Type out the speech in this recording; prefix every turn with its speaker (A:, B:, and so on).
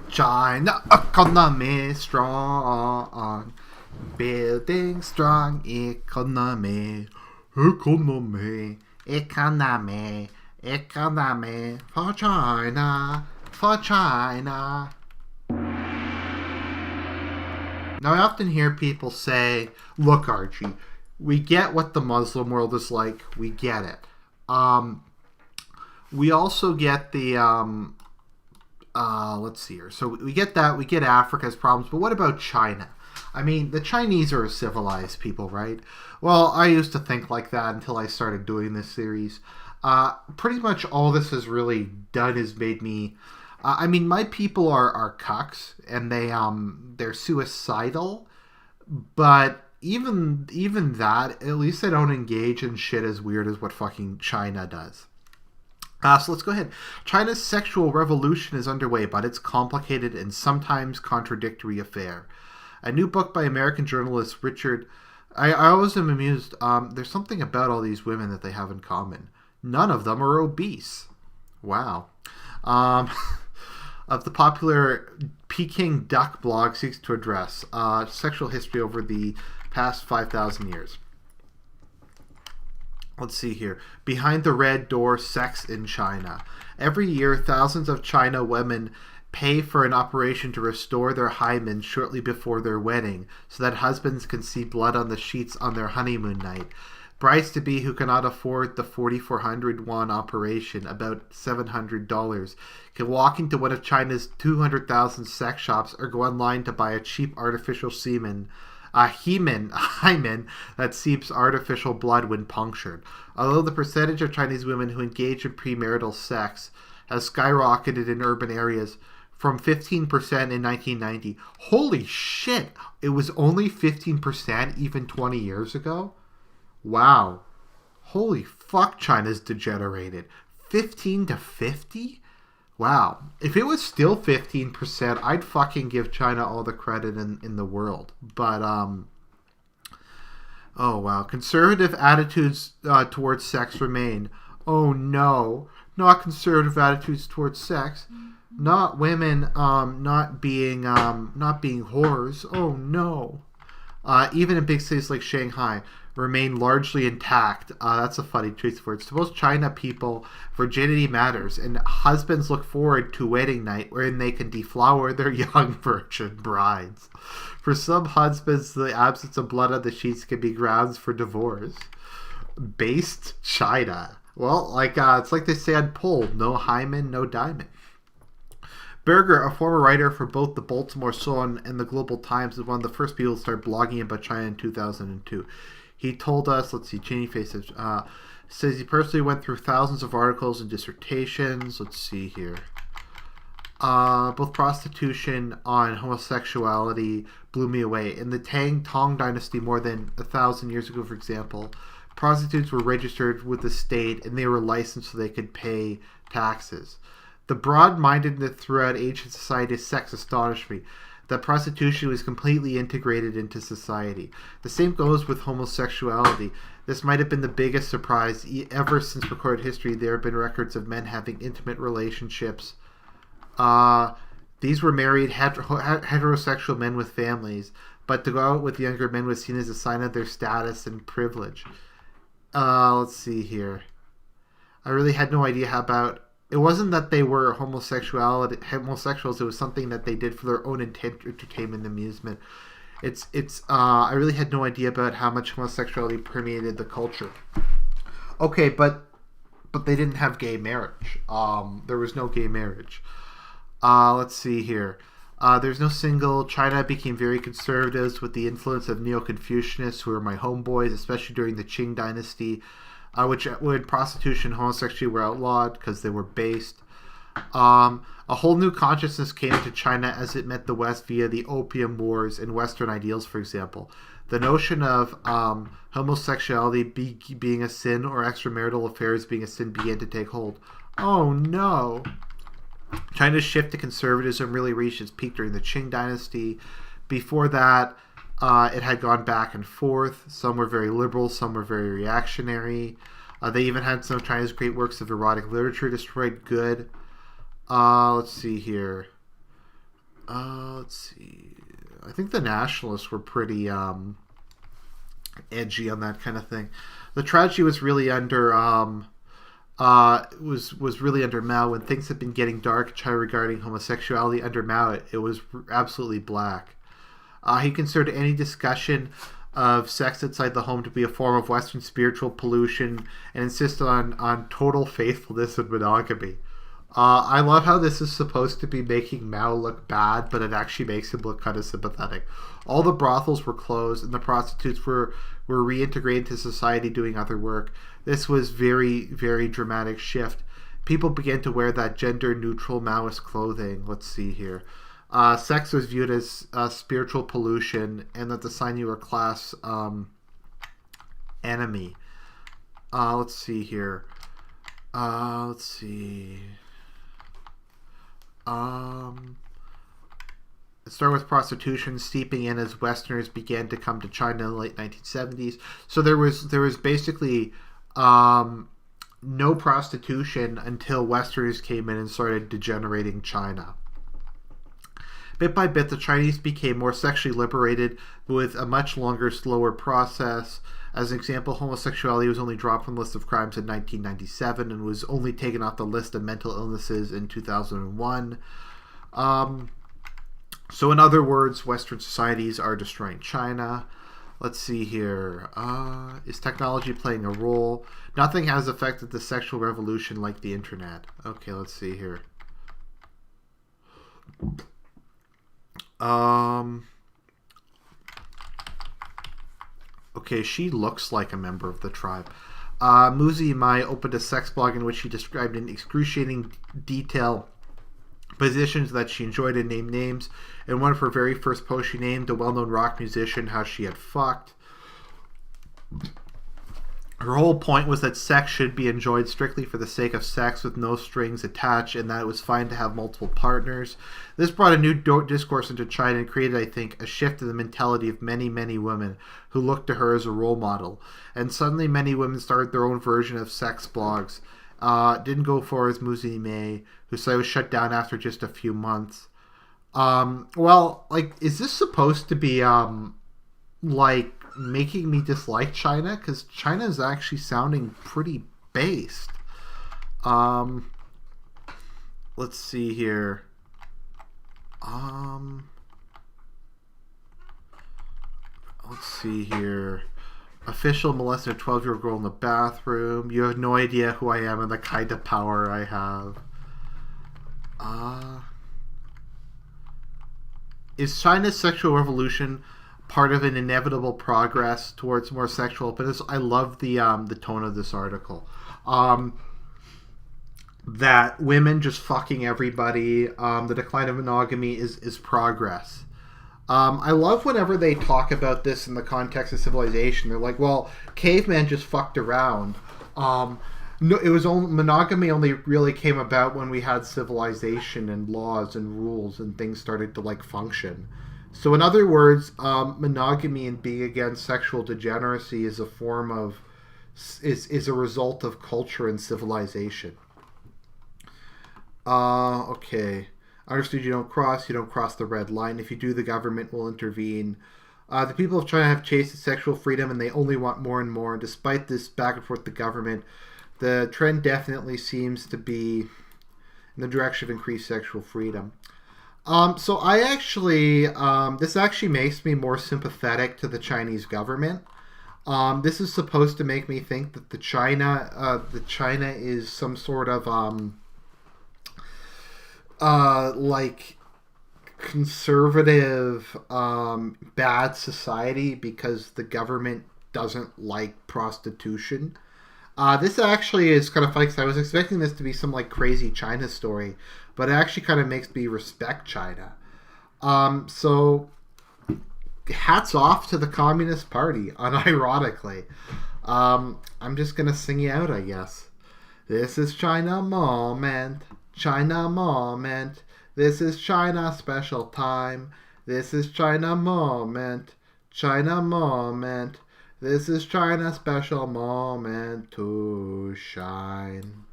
A: China economy strong. Building strong economy. Economy for China. For China. Now, I often hear people say, look, Archie, we get what the Muslim world is like. We get it. We also get the, let's see here. So we get that. We get Africa's problems. But what about China? I mean, the Chinese are a civilized people, right? Well, I used to think like that until I started doing this series. Pretty much all this has really done is made me... I mean, my people are cucks, and they're suicidal, but even that, at least they don't engage in shit as weird as what fucking China does. So let's go ahead. China's sexual revolution is underway, but it's complicated and sometimes contradictory affair. A new book by American journalist Richard... I always am amused. There's something about all these women that they have in common. None of them are obese. Wow. Of the popular Peking Duck blog seeks to address sexual history over the past 5,000 years. Let's see here. Behind the Red Door, sex in China. Every year, thousands of China women pay for an operation to restore their hymens shortly before their wedding so that husbands can see blood on the sheets on their honeymoon night. Brides-to-be who cannot afford the 4,400 won operation, about $700, can walk into one of China's 200,000 sex shops or go online to buy a cheap artificial semen, a hymen that seeps artificial blood when punctured. Although the percentage of Chinese women who engage in premarital sex has skyrocketed in urban areas from 15% in 1990. Holy shit! It was only 15% even 20 years ago? Wow. Holy fuck, China's degenerated. 15 to 50? Wow. If it was still 15%, I'd fucking give China all the credit in the world. But, oh wow. Conservative attitudes towards sex remain. Oh no. Not conservative attitudes towards sex. Not women not being whores. Oh no. Even in big cities like Shanghai, remain largely intact. That's a funny choice of words. To most China people, virginity matters, and husbands look forward to wedding night wherein they can deflower their young virgin brides. For some husbands, the absence of blood on the sheets can be grounds for divorce. Based China. Well, it's like they say on Pole, no hymen, no diamond. Berger, a former writer for both the Baltimore Sun and the Global Times, was one of the first people to start blogging about China in 2002. He told us, let's see, Cheney Faces, says he personally went through thousands of articles and dissertations. Let's see here. Both prostitution on homosexuality blew me away. In the Tang dynasty more than 1,000 years ago, for example, prostitutes were registered with the state and they were licensed so they could pay taxes. The broad-mindedness throughout ancient society of sex astonished me. That prostitution was completely integrated into society. The same goes with homosexuality. This might have been the biggest surprise. Ever since recorded history, there have been records of men having intimate relationships. These were married heterosexual men with families, but to go out with younger men was seen as a sign of their status and privilege. Let's see here. I really had no idea how about... It wasn't that they were homosexuals. It was something that they did for their own entertainment and amusement. I really had no idea about how much homosexuality permeated the culture. Okay, but they didn't have gay marriage. There was no gay marriage. Let's see here. There's no single... China became very conservative with the influence of Neo-Confucianists, who were my homeboys, especially during the Qing dynasty. When prostitution and homosexuality were outlawed because they were based. A whole new consciousness came into China as it met the West via the Opium Wars and Western ideals, for example. The notion of homosexuality being a sin or extramarital affairs being a sin began to take hold. Oh no! China's shift to conservatism really reached its peak during the Qing dynasty. Before that, it had gone back and forth. Some were very liberal, some were very reactionary. They even had some of China's great works of erotic literature destroyed good. Let's see here. Let's see. I think the nationalists were pretty edgy on that kind of thing. The tragedy was really under was really under Mao. When things had been getting dark in China regarding homosexuality under Mao, it was absolutely black. He considered any discussion of sex outside the home to be a form of Western spiritual pollution and insisted on total faithfulness and monogamy. I love how this is supposed to be making Mao look bad, but it actually makes him look kind of sympathetic. All the brothels were closed, and the prostitutes were reintegrated into society doing other work. This was very, very dramatic shift. People began to wear that gender-neutral Maoist clothing. Let's see here. Sex was viewed as spiritual pollution, and that the sign you were a class enemy. Let's see here. Let's see. It started with prostitution steeping in as Westerners began to come to China in the late 1970s. So there was basically no prostitution until Westerners came in and started degenerating China. Bit by bit, the Chinese became more sexually liberated with a much longer, slower process. As an example, homosexuality was only dropped from the list of crimes in 1997 and was only taken off the list of mental illnesses in 2001. So in other words, Western societies are destroying China. Let's see here. Is technology playing a role? Nothing has affected the sexual revolution like the internet. Okay, let's see here. Okay, she looks like a member of the tribe. Muzi Mai opened a sex blog in which she described in excruciating detail positions that she enjoyed and named names. In one of her very first posts, she named a well-known rock musician how she had fucked. Her whole point was that sex should be enjoyed strictly for the sake of sex with no strings attached, and that it was fine to have multiple partners. This brought a new discourse into China and created, I think, a shift in the mentality of many, many women who looked to her as a role model. And suddenly many women started their own version of sex blogs. Didn't go for as Muzi Mei, who said it was shut down after just a few months. Well, like, is this supposed to be, like, making me dislike China? Because China is actually sounding pretty based. Let's see here. Let's see here. Official molested a 12-year-old girl in the bathroom. You have no idea who I am and the kind of power I have. Is China's sexual revolution part of an inevitable progress towards more sexual openness? I love the tone of this article. That women just fucking everybody. The decline of monogamy is progress. I love whenever they talk about this in the context of civilization. They're like, well, cavemen just fucked around. No, it was only, monogamy only really came about when we had civilization and laws and rules and things started to like function. So in other words, monogamy and being against sexual degeneracy is a form of is a result of culture and civilization. Okay. Understood, you don't cross the red line. If you do, the government will intervene. The people of China have chased sexual freedom and they only want more and more. And despite this back and forth with the government, the trend definitely seems to be in the direction of increased sexual freedom. So I actually, this actually makes me more sympathetic to the Chinese government. This is supposed to make me think that the China is some sort of, like conservative, bad society because the government doesn't like prostitution. This actually is kind of funny because I was expecting this to be some like crazy China story, but it actually kind of makes me respect China. So hats off to the Communist Party, unironically. I'm just gonna sing you out, I guess. This is China moment, China moment. This is China special time. This is China moment, China moment. This is China special moment to shine.